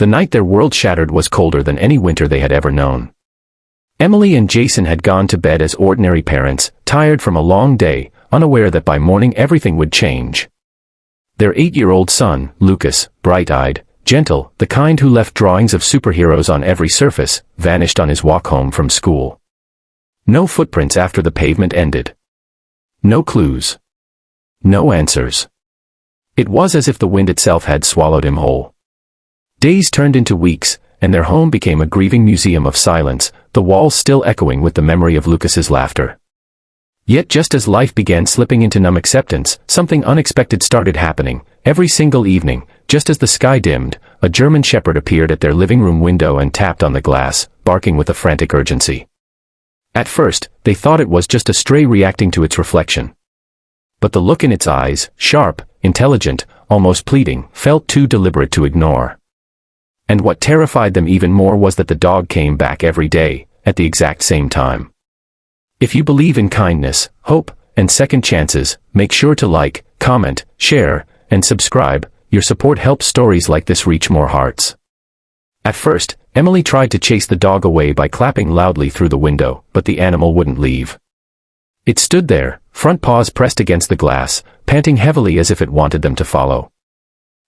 The night their world shattered was colder than any winter they had ever known. Emily and Jason had gone to bed as ordinary parents, tired from a long day, unaware that by morning everything would change. Their 8-year-old son, Lucas, bright-eyed, gentle, the kind who left drawings of superheroes on every surface, vanished on his walk home from school. No footprints after the pavement ended. No clues. No answers. It was as if the wind itself had swallowed him whole. Days turned into weeks, and their home became a grieving museum of silence, the walls still echoing with the memory of Lucas's laughter. Yet just as life began slipping into numb acceptance, something unexpected started happening. Every single evening, just as the sky dimmed, a German shepherd appeared at their living room window and tapped on the glass, barking with a frantic urgency. At first, they thought it was just a stray reacting to its reflection. But the look in its eyes, sharp, intelligent, almost pleading, felt too deliberate to ignore. And what terrified them even more was that the dog came back every day, at the exact same time. If you believe in kindness, hope, and second chances, make sure to like, comment, share, and subscribe. Your support helps stories like this reach more hearts. At first, Emily tried to chase the dog away by clapping loudly through the window, but the animal wouldn't leave. It stood there, front paws pressed against the glass, panting heavily as if it wanted them to follow.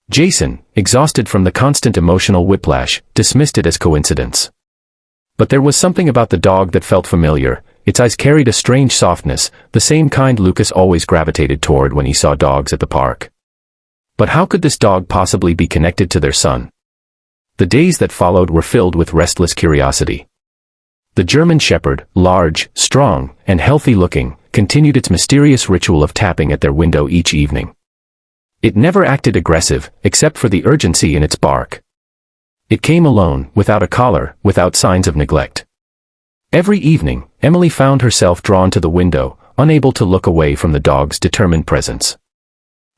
Jason, exhausted from the constant emotional whiplash, dismissed it as coincidence. But there was something about the dog that felt familiar. Its eyes carried a strange softness, the same kind Lucas always gravitated toward when he saw dogs at the park. But how could this dog possibly be connected to their son? The days that followed were filled with restless curiosity. The German shepherd, large, strong, and healthy-looking, continued its mysterious ritual of tapping at their window each evening. It never acted aggressive, except for the urgency in its bark. It came alone, without a collar, without signs of neglect. Every evening, Emily found herself drawn to the window, unable to look away from the dog's determined presence.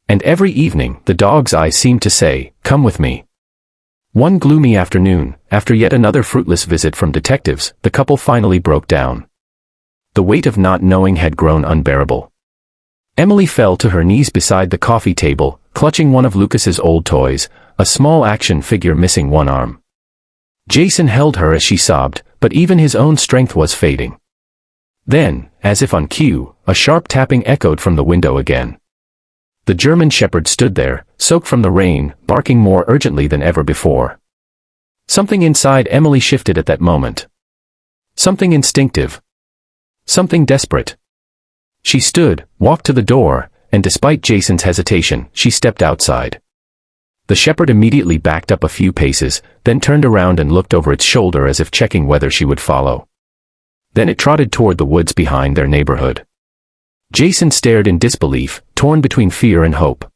And every evening, the dog's eyes seemed to say, "Come with me." One gloomy afternoon, after yet another fruitless visit from detectives, the couple finally broke down. The weight of not knowing had grown unbearable. Emily fell to her knees beside the coffee table, clutching one of Lucas's old toys, a small action figure missing one arm. Jason held her as she sobbed, but even his own strength was fading. Then, as if on cue, a sharp tapping echoed from the window again. The German shepherd stood there, soaked from the rain, barking more urgently than ever before. Something inside Emily shifted at that moment. Something instinctive. Something desperate. She stood, walked to the door, and despite Jason's hesitation, she stepped outside. The shepherd immediately backed up a few paces, then turned around and looked over its shoulder as if checking whether she would follow. Then it trotted toward the woods behind their neighborhood. Jason stared in disbelief, torn between fear and hope.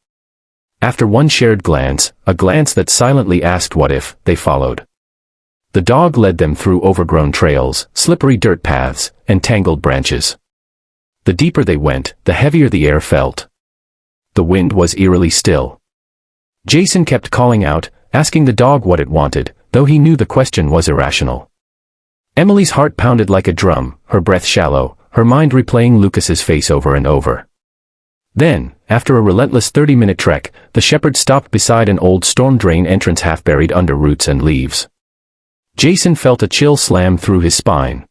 After one shared glance, a glance that silently asked what if, they followed. The dog led them through overgrown trails, slippery dirt paths, and tangled branches. The deeper they went, the heavier the air felt. The wind was eerily still. Jason kept calling out, asking the dog what it wanted, though he knew the question was irrational. Emily's heart pounded like a drum, her breath shallow, her mind replaying Lucas's face over and over. Then, after a relentless 30-minute trek, the shepherd stopped beside an old storm drain entrance half buried under roots and leaves. Jason felt a chill slam through his spine.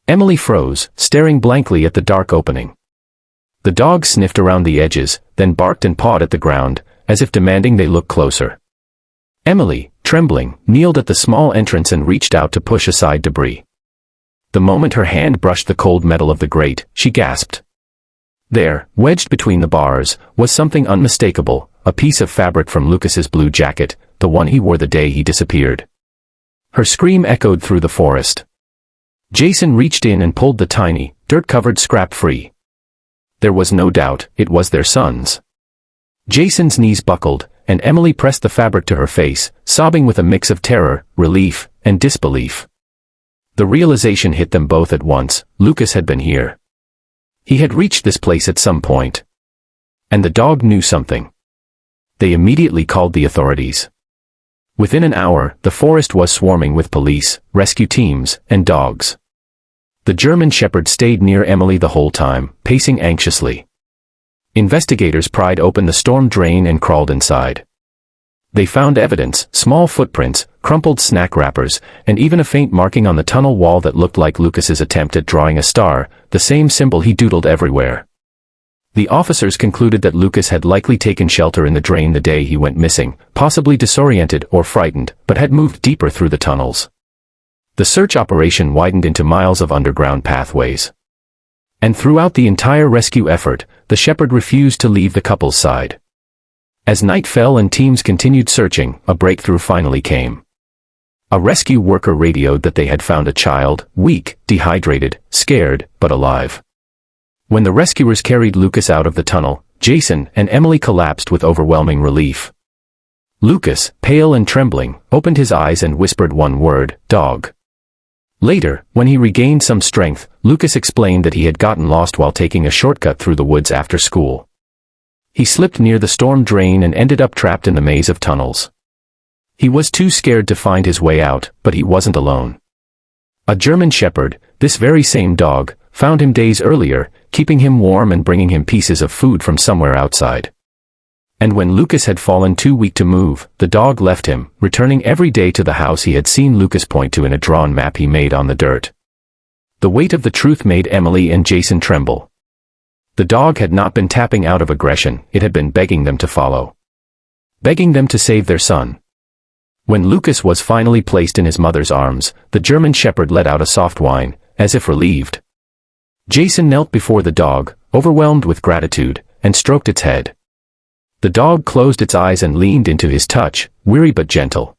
Emily froze, staring blankly at the dark opening. The dog sniffed around the edges, then barked and pawed at the ground, as if demanding they look closer. Emily, trembling, kneeled at the small entrance and reached out to push aside debris. The moment her hand brushed the cold metal of the grate, she gasped. There, wedged between the bars, was something unmistakable, a piece of fabric from Lucas's blue jacket, the one he wore the day he disappeared. Her scream echoed through the forest. Jason reached in and pulled the tiny, dirt-covered scrap free. There was no doubt, it was their son's. Jason's knees buckled, and Emily pressed the fabric to her face, sobbing with a mix of terror, relief, and disbelief. The realization hit them both at once: Lucas had been here. He had reached this place at some point. And the dog knew something. They immediately called the authorities. Within an hour, the forest was swarming with police, rescue teams, and dogs. The German shepherd stayed near Emily the whole time, pacing anxiously. Investigators pried open the storm drain and crawled inside. They found evidence, small footprints, crumpled snack wrappers, and even a faint marking on the tunnel wall that looked like Lucas's attempt at drawing a star, the same symbol he doodled everywhere. The officers concluded that Lucas had likely taken shelter in the drain the day he went missing, possibly disoriented or frightened, but had moved deeper through the tunnels. The search operation widened into miles of underground pathways. And throughout the entire rescue effort, the shepherd refused to leave the couple's side. As night fell and teams continued searching, a breakthrough finally came. A rescue worker radioed that they had found a child, weak, dehydrated, scared, but alive. When the rescuers carried Lucas out of the tunnel, Jason and Emily collapsed with overwhelming relief. Lucas, pale and trembling, opened his eyes and whispered one word, "Dog." Later, when he regained some strength, Lucas explained that he had gotten lost while taking a shortcut through the woods after school. He slipped near the storm drain and ended up trapped in the maze of tunnels. He was too scared to find his way out, but he wasn't alone. A German shepherd, this very same dog, found him days earlier, keeping him warm and bringing him pieces of food from somewhere outside. And when Lucas had fallen too weak to move, the dog left him, returning every day to the house he had seen Lucas point to in a drawn map he made on the dirt. The weight of the truth made Emily and Jason tremble. The dog had not been tapping out of aggression, it had been begging them to follow. Begging them to save their son. When Lucas was finally placed in his mother's arms, the German shepherd let out a soft whine, as if relieved. Jason knelt before the dog, overwhelmed with gratitude, and stroked its head. The dog closed its eyes and leaned into his touch, weary but gentle.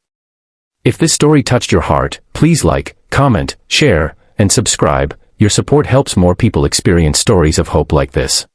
If this story touched your heart, please like, comment, share, and subscribe. Your support helps more people experience stories of hope like this.